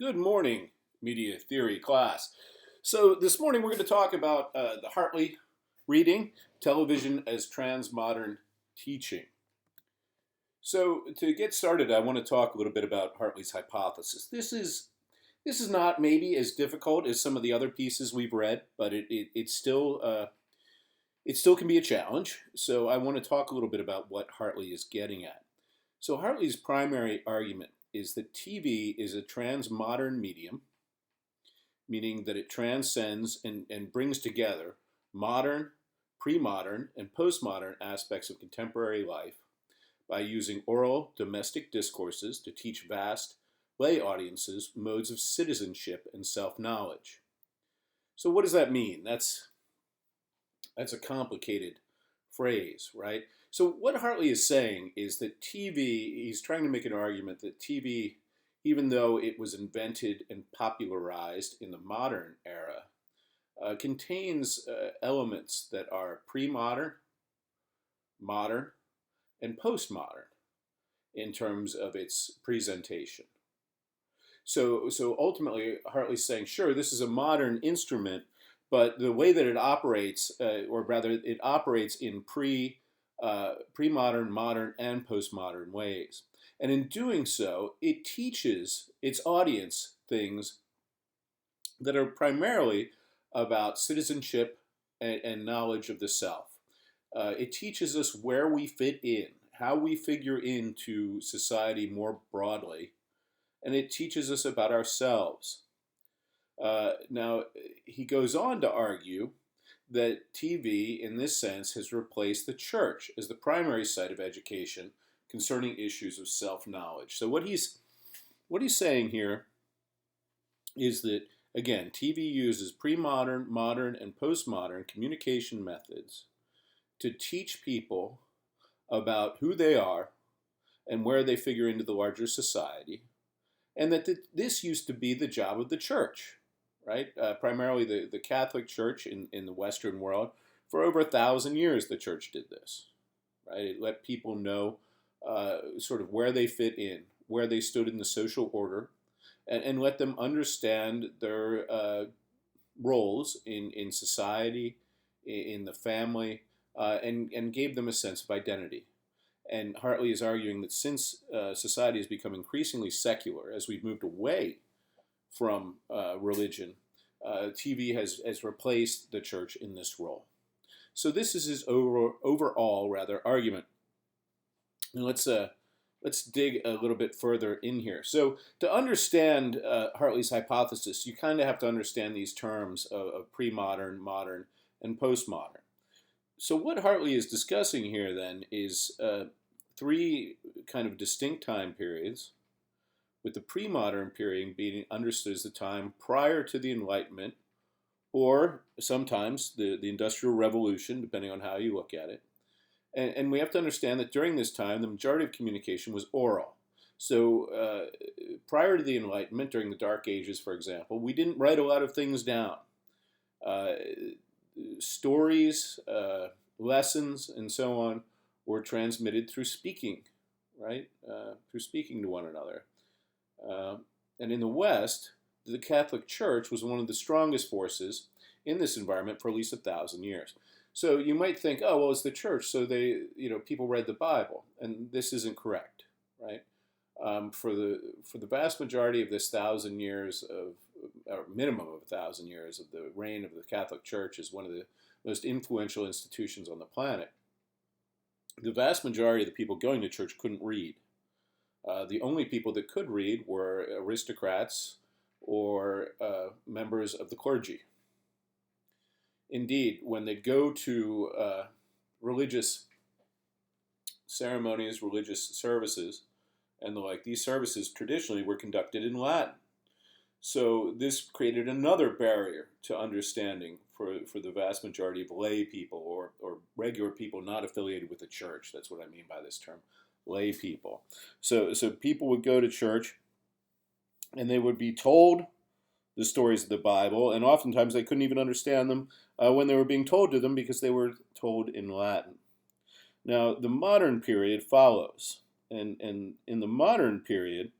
Good morning, media theory class. So this morning we're going to talk about the Hartley reading, television as transmodern teaching. So to get started, I want to talk a little bit about Hartley's hypothesis. This is not maybe as difficult as some of the other pieces we've read, but it still can be a challenge. So I want to talk a little bit about what Hartley is getting at. So Hartley's primary argument is that TV is a transmodern medium, meaning that it transcends and brings together modern, pre-modern, and postmodern aspects of contemporary life by using oral domestic discourses to teach vast lay audiences modes of citizenship and self-knowledge. So what does that mean? That's a complicated phrase, right? So what Hartley is saying is that TV, he's trying to make an argument that TV, even though it was invented and popularized in the modern era, contains elements that are pre-modern, modern, and postmodern in terms of its presentation. So ultimately, Hartley's saying, sure, this is a modern instrument, but the way that it operates, or rather, it operates in pre-modern, modern, and postmodern ways. And in doing so, it teaches its audience things that are primarily about citizenship and knowledge of the self. It teaches us where we fit in, how we figure into society more broadly, and it teaches us about ourselves. Now, he goes on to argue that TV, in this sense, has replaced the church as the primary site of education concerning issues of self-knowledge. So what he's saying here is that, again, TV uses pre-modern, modern, and postmodern communication methods to teach people about who they are and where they figure into the larger society, and that this used to be the job of the church, right? Primarily the Catholic Church in the Western world. For over 1,000 years, the church did this, right? It let people know sort of where they fit in, where they stood in the social order, and let them understand their roles in society, in the family, and gave them a sense of identity. And Hartley is arguing that since society has become increasingly secular, as we've moved away from religion, TV has replaced the church in this role. So this is his overall argument. And let's dig a little bit further in here. So to understand Hartley's hypothesis, you kind of have to understand these terms of pre-modern, modern, and postmodern. So what Hartley is discussing here then is three kind of distinct time periods, with the pre-modern period being understood as the time prior to the Enlightenment, or sometimes the Industrial Revolution, depending on how you look at it. And we have to understand that during this time, the majority of communication was oral. So prior to the Enlightenment, during the Dark Ages, for example, we didn't write a lot of things down. Stories, lessons, and so on were transmitted through speaking, right? Through speaking to one another. And in the West, the Catholic Church was one of the strongest forces in this environment for at least 1,000 years. So you might think, oh, well, it's the church, so people read the Bible, and this isn't correct, right? For the vast majority of this 1,000 years or minimum of 1,000 years of the reign of the Catholic Church as one of the most influential institutions on the planet, the vast majority of the people going to church couldn't read. The only people that could read were aristocrats or members of the clergy. Indeed, when they go to religious ceremonies, religious services, and the like, these services traditionally were conducted in Latin. So this created another barrier to understanding for the vast majority of lay people or regular people not affiliated with the church. That's what I mean by this term, lay people. So people would go to church and they would be told the stories of the Bible, and oftentimes they couldn't even understand them when they were being told to them because they were told in Latin. Now, the modern period follows, and in the modern period,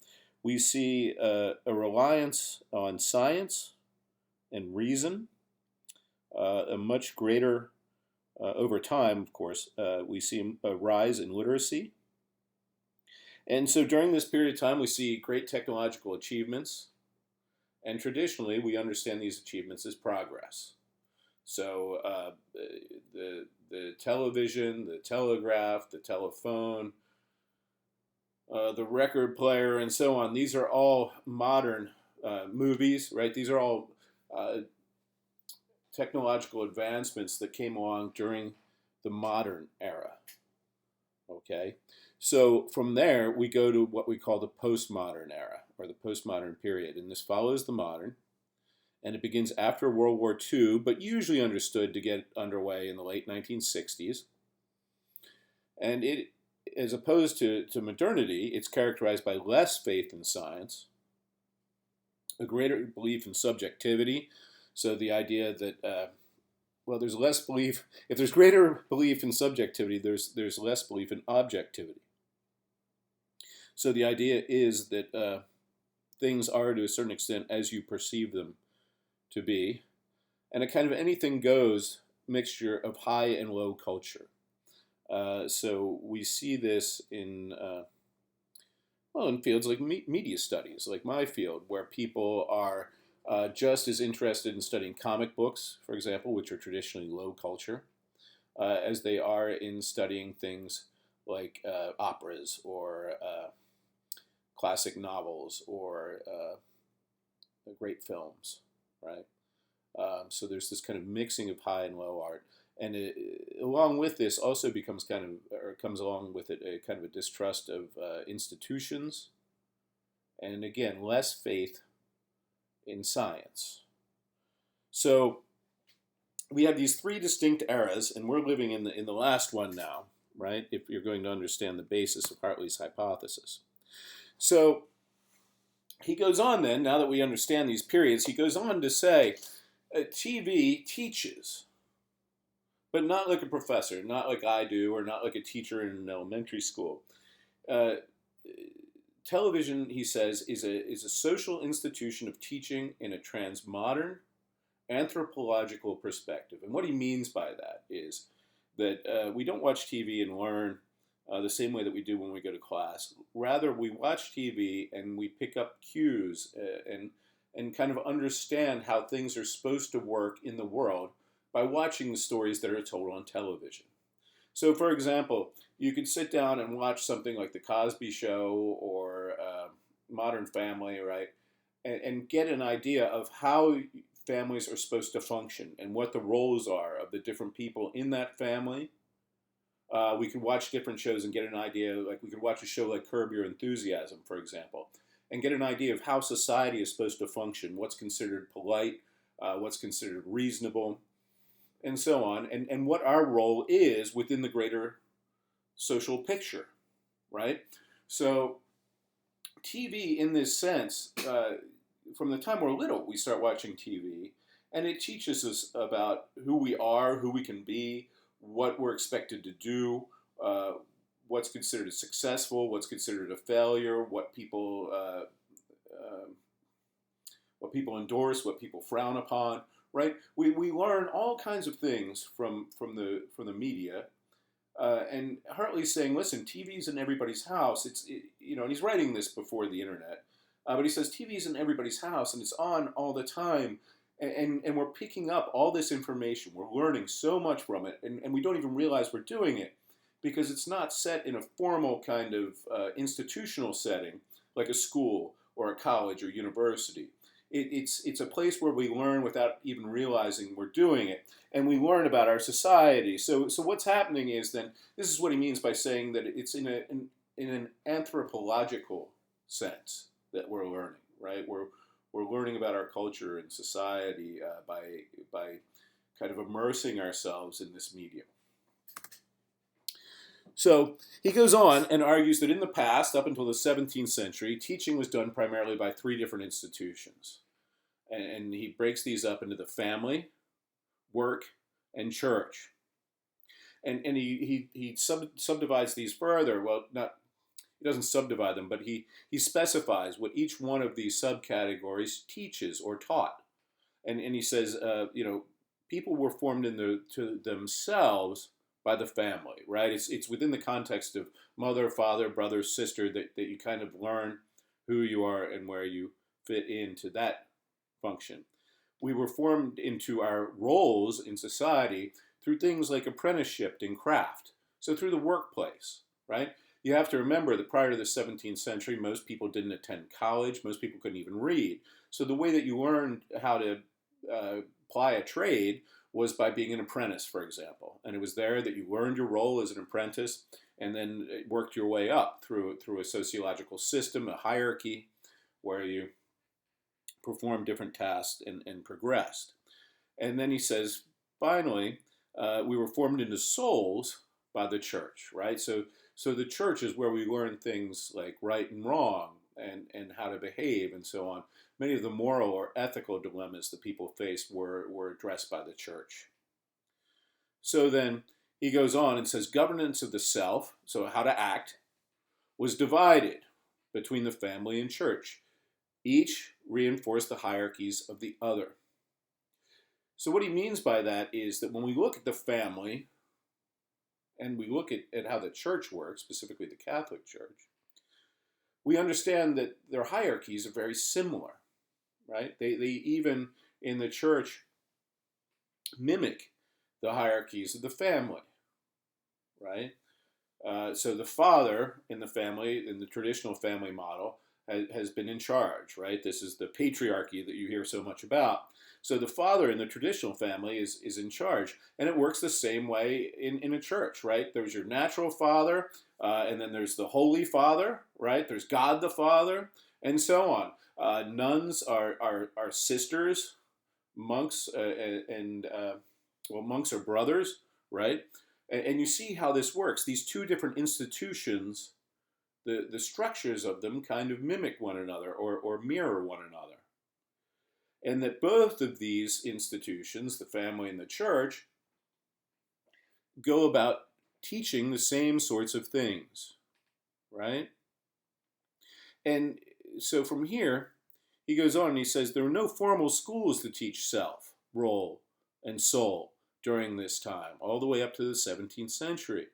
We see a reliance on science and reason, a much greater, over time, of course, we see a rise in literacy. And so during this period of time, we see great technological achievements. And traditionally, we understand these achievements as progress. So the television, the telegraph, the telephone, the record player, and so on. These are all modern movies, right? These are all technological advancements that came along during the modern era. Okay, so from there we go to what we call the postmodern era or the postmodern period, and this follows the modern, and it begins after World War II, but usually understood to get underway in the late 1960s. And it, as opposed to modernity, it's characterized by less faith in science, a greater belief in subjectivity. So the idea that well, there's less belief. If there's greater belief in subjectivity, there's less belief in objectivity. So the idea is that things are to a certain extent as you perceive them to be, and a kind of anything goes mixture of high and low culture. So we see this in well, in fields like media studies, like my field, where people are just as interested in studying comic books, for example, which are traditionally low culture, as they are in studying things like operas or classic novels or great films, right? So there's this kind of mixing of high and low art, and along with this also becomes kind of, or comes along with it, a kind of a distrust of institutions, and again, less faith in science. So we have these three distinct eras, and we're living in the last one now, right? If you're going to understand the basis of Hartley's hypothesis. So he goes on then, now that we understand these periods, he goes on to say, TV teaches, but not like a professor, not like I do, or not like a teacher in an elementary school. Uh, Television, he says, is a social institution of teaching in a transmodern anthropological perspective. And what he means by that is that we don't watch TV and learn the same way that we do when we go to class. Rather, we watch TV and we pick up cues and kind of understand how things are supposed to work in the world by watching the stories that are told on television. So, for example, you could sit down and watch something like The Cosby Show or Modern Family, right, and get an idea of how families are supposed to function and what the roles are of the different people in that family. We could watch different shows and get an idea, like we could watch a show like Curb Your Enthusiasm, for example, and get an idea of how society is supposed to function, what's considered polite, what's considered reasonable, and so on, and what our role is within the greater social picture, right? So TV, in this sense, from the time we're little, we start watching TV, and it teaches us about who we are, who we can be, what we're expected to do, what's considered successful, what's considered a failure, what people endorse, what people frown upon, right? We learn all kinds of things from the media, and Hartley's saying, listen, TV's in everybody's house. And he's writing this before the internet, but he says TV's in everybody's house and it's on all the time, and we're picking up all this information. We're learning so much from it, and we don't even realize we're doing it because it's not set in a formal kind of institutional setting like a school or a college or university. It's a place where we learn without even realizing we're doing it, and we learn about our society. So what's happening is then, this is what he means by saying that it's in an anthropological sense that we're learning, right? We're learning about our culture and society by kind of immersing ourselves in this medium. So he goes on and argues that in the past, up until the 17th century, teaching was done primarily by three different institutions. And he breaks these up into the family, work, and church. And he subdivides these further. Well, not he doesn't subdivide them, but he specifies what each one of these subcategories teaches or taught. And he says, people were formed to themselves by the family, right? It's within the context of mother, father, brother, sister that you kind of learn who you are and where you fit into that function. We were formed into our roles in society through things like apprenticeship and craft. So through the workplace, right? You have to remember that prior to the 17th century, most people didn't attend college. Most people couldn't even read. So the way that you learned how to ply a trade was by being an apprentice, for example. And it was there that you learned your role as an apprentice and then worked your way up through a sociological system, a hierarchy, where you performed different tasks and progressed. And then he says, finally, we were formed into souls by the church, right? So the church is where we learn things like right and wrong and how to behave and so on. Many of the moral or ethical dilemmas that people faced were addressed by the church. So then he goes on and says governance of the self, so how to act, was divided between the family and church. Each reinforced the hierarchies of the other. So what he means by that is that when we look at the family and we look at how the church works, specifically the Catholic Church, we understand that their hierarchies are very similar, right? They even in the church mimic the hierarchies of the family, right? So the father in the family, in the traditional family model, has been in charge, right? This is the patriarchy that you hear so much about. So the father in the traditional family is in charge, and it works the same way in a church, right? There's your natural father, and then there's the Holy Father, right? There's God the Father, and so on. Nuns are sisters, monks monks are brothers, right? And you see how this works. These two different institutions, the structures of them kind of mimic one another or mirror one another. And that both of these institutions, the family and the church, go about teaching the same sorts of things, right? And so from here, he goes on and he says, there were no formal schools to teach self, role, and soul during this time, all the way up to the 17th century,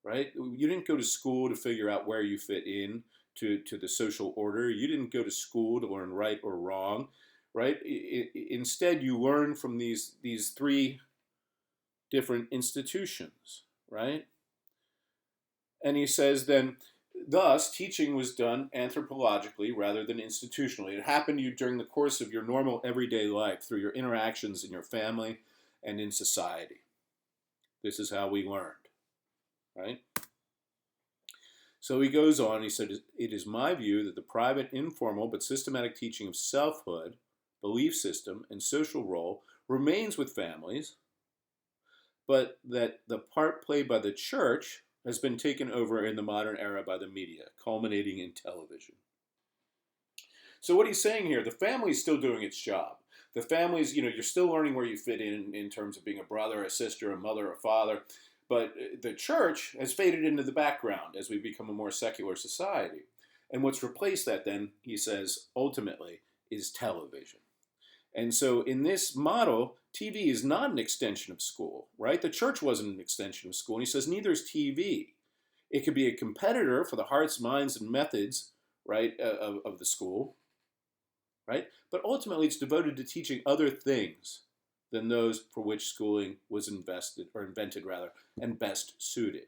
right? You didn't go to school to figure out where you fit in to the social order. You didn't go to school to learn right or wrong, right? Instead, you learn from these three different institutions, right? And he says then, thus, teaching was done anthropologically rather than institutionally. It happened to you during the course of your normal everyday life, through your interactions in your family and in society. This is how we learned, right? So he goes on, he said, it is my view that the private, informal, but systematic teaching of selfhood, belief system, and social role remains with families, but that the part played by the church has been taken over in the modern era by the media, culminating in television. So what he's saying here, the family is still doing its job. The family's, you're still learning where you fit in terms of being a brother, a sister, a mother, a father. But the church has faded into the background as we become a more secular society. And what's replaced that then, he says, ultimately, is television. And so in this model, TV is not an extension of school, right? The church wasn't an extension of school. And he says, neither is TV. It could be a competitor for the hearts, minds, and methods, right, of the school, right? But ultimately, it's devoted to teaching other things than those for which schooling was invented, and best suited.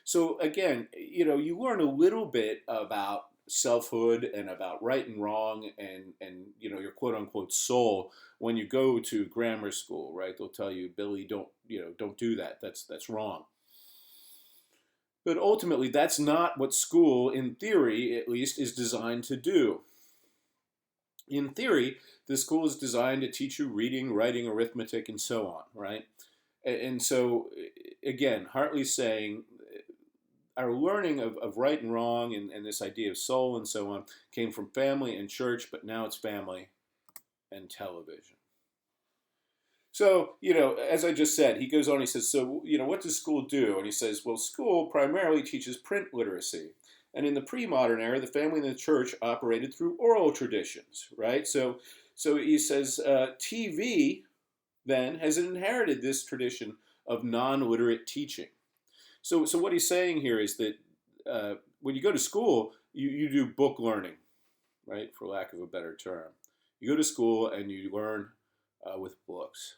So again, you learn a little bit about selfhood and about right and wrong and your quote unquote soul when you go to grammar school, right? They'll tell you, Billy, don't do that. That's wrong. But ultimately, that's not what school, in theory at least, is designed to do. In theory, the school is designed to teach you reading, writing, arithmetic, and so on, right? And so, again, Hartley's saying our learning of right and wrong and this idea of soul and so on came from family and church, but now it's family and television. So, as I just said, he goes on, he says, so, what does school do? And he says, well, school primarily teaches print literacy And in the pre-modern era, the family and the church operated through oral traditions, right? So he says TV then has inherited this tradition of non-literate teaching. So what he's saying here is that when you go to school, you do book learning, right? For lack of a better term. You go to school and you learn with books.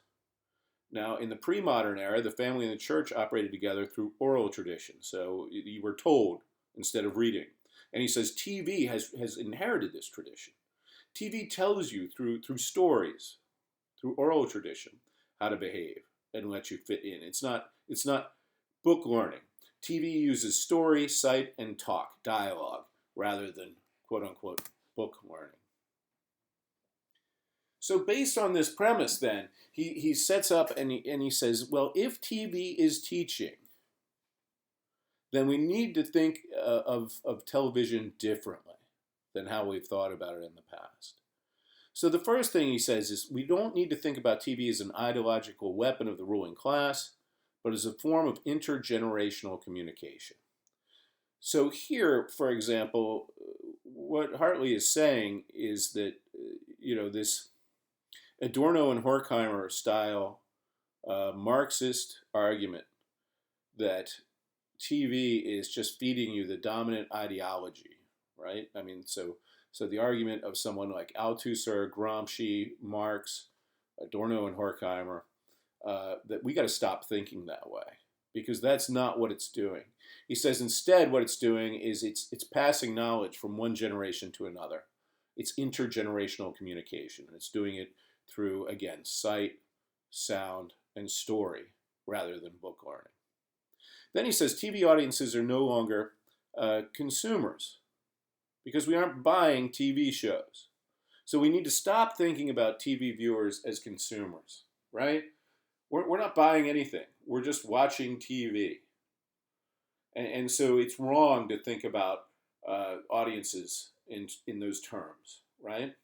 Now, in the pre-modern era, the family and the church operated together through oral tradition. So you were told instead of reading. And he says TV has inherited this tradition. TV tells you through stories, through oral tradition, how to behave and let you fit in. It's not book learning. TV uses story, sight, and talk, dialogue, rather than quote unquote book learning. So based on this premise, then, he sets up and he says, well, if TV is teaching, then we need to think of television differently than how we've thought about it in the past. So the first thing he says is we don't need to think about TV as an ideological weapon of the ruling class, but as a form of intergenerational communication. So here, for example, what Hartley is saying is that, this Adorno and Horkheimer style Marxist argument that TV is just feeding you the dominant ideology, right? I mean, so the argument of someone like Althusser, Gramsci, Marx, Adorno, and Horkheimer, that we got to stop thinking that way because that's not what it's doing. He says instead what it's doing is it's passing knowledge from one generation to another. It's intergenerational communication, and it's doing it through, again, sight, sound, and story rather than book learning. Then he says TV audiences are no longer consumers because we aren't buying TV shows. So we need to stop thinking about TV viewers as consumers, right? We're not buying anything. We're just watching TV. And so it's wrong to think about audiences in those terms, right?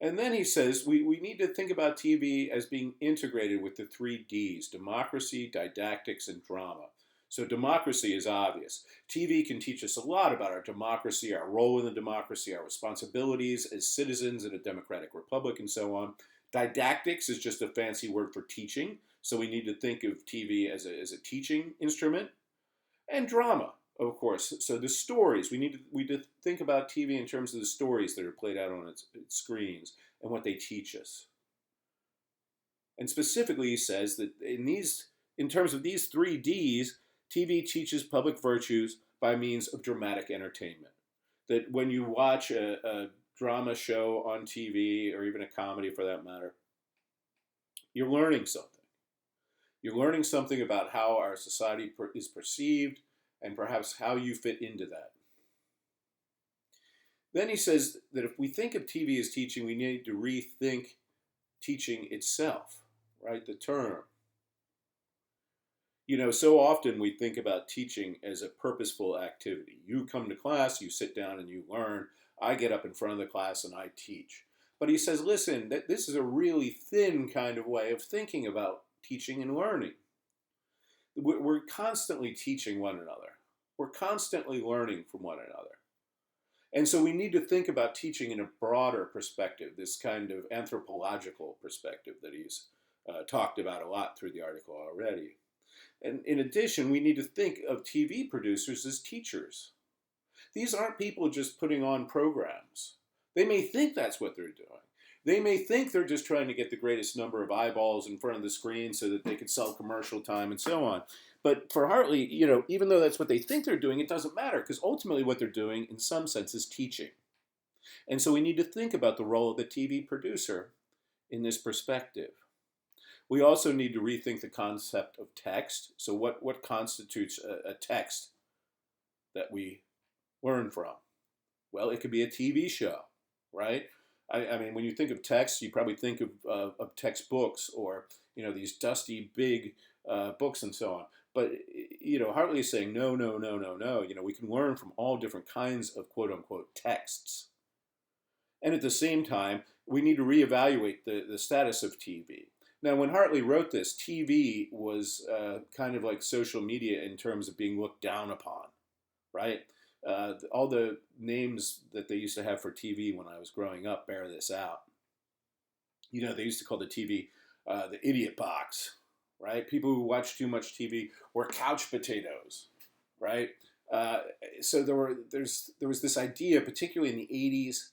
And then he says we need to think about TV as being integrated with the 3 Ds, democracy, didactics, and drama. So democracy is obvious. TV can teach us a lot about our democracy, our role in the democracy, our responsibilities as citizens in a democratic republic, and so on. Didactics is just a fancy word for teaching, so we need to think of TV as a teaching instrument. And drama, of course. So the stories, we need to think about TV in terms of the stories that are played out on its screens and what they teach us. And specifically, he says that in terms of these 3 Ds, TV teaches public virtues by means of dramatic entertainment. That when you watch a drama show on TV, or even a comedy for that matter, you're learning something. You're learning something about how our society is perceived and perhaps how you fit into that. Then he says that if we think of TV as teaching, we need to rethink teaching itself, right? The term. So often we think about teaching as a purposeful activity. You come to class, you sit down and you learn. I get up in front of the class and I teach. But he says, listen, this is a really thin kind of way of thinking about teaching and learning. We're constantly teaching one another. We're constantly learning from one another. And so we need to think about teaching in a broader perspective, this kind of anthropological perspective that he's talked about a lot through the article already. And in addition, we need to think of TV producers as teachers. These aren't people just putting on programs. They may think that's what they're doing. They may think they're just trying to get the greatest number of eyeballs in front of the screen so that they can sell commercial time and so on. But for Hartley, even though that's what they think they're doing, it doesn't matter because ultimately what they're doing in some sense is teaching. And so we need to think about the role of the TV producer in this perspective. We also need to rethink the concept of text. So what constitutes a text that we learn from? Well, it could be a TV show, right? I mean, when you think of text, you probably think of textbooks or, these dusty, big books and so on. But, Hartley is saying, no. We can learn from all different kinds of quote-unquote texts. And at the same time, we need to reevaluate the status of TV. Now, when Hartley wrote this, TV was kind of like social media in terms of being looked down upon, right? All the names that they used to have for TV when I was growing up bear this out. They used to call the TV the idiot box, right? People who watch too much TV were couch potatoes, right? Uh, so there was this idea, particularly in the '80s,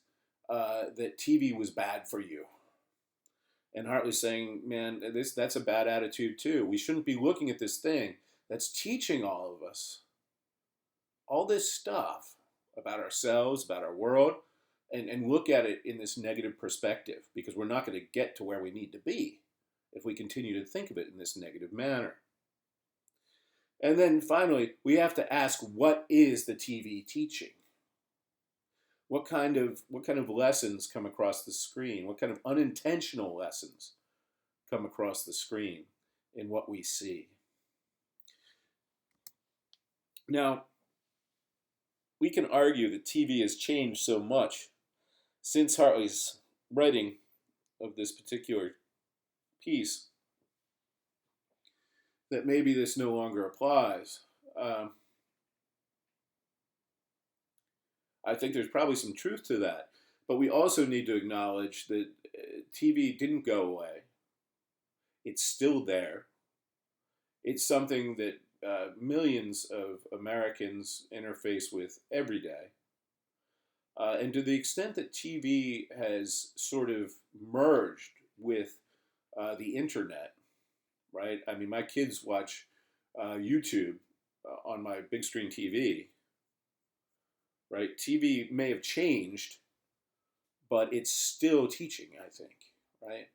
that TV was bad for you. And Hartley's saying, man, that's a bad attitude too. We shouldn't be looking at this thing that's teaching all of us all this stuff about ourselves, about our world, and look at it in this negative perspective, because we're not going to get to where we need to be if we continue to think of it in this negative manner. And then finally, we have to ask, what is the TV teaching? What kind of lessons come across the screen? What kind of unintentional lessons come across the screen in what we see? Now, we can argue that TV has changed so much since Hartley's writing of this particular piece that maybe this no longer applies. I think there's probably some truth to that, but we also need to acknowledge that TV didn't go away. It's still there. It's something that millions of Americans interface with every day. And to the extent that TV has sort of merged with the internet, right? I mean, my kids watch YouTube on my big screen TV, right? TV may have changed, but it's still teaching, I think, right?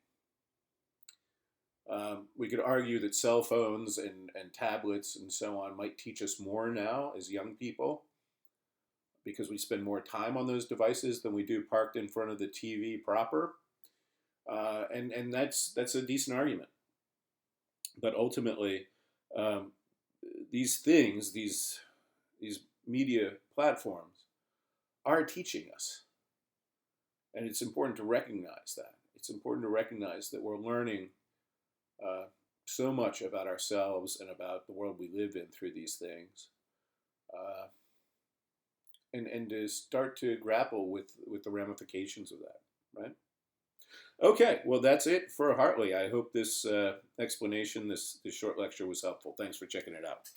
We could argue that cell phones and tablets and so on might teach us more now as young people, because we spend more time on those devices than we do parked in front of the TV proper. And that's a decent argument. But ultimately, these things, these media platforms, are teaching us. And it's important to recognize that. It's important to recognize that we're learning so much about ourselves and about the world we live in through these things. And to start to grapple with the ramifications of that, right? Okay, well, that's it for Hartley. I hope this explanation, this short lecture was helpful. Thanks for checking it out.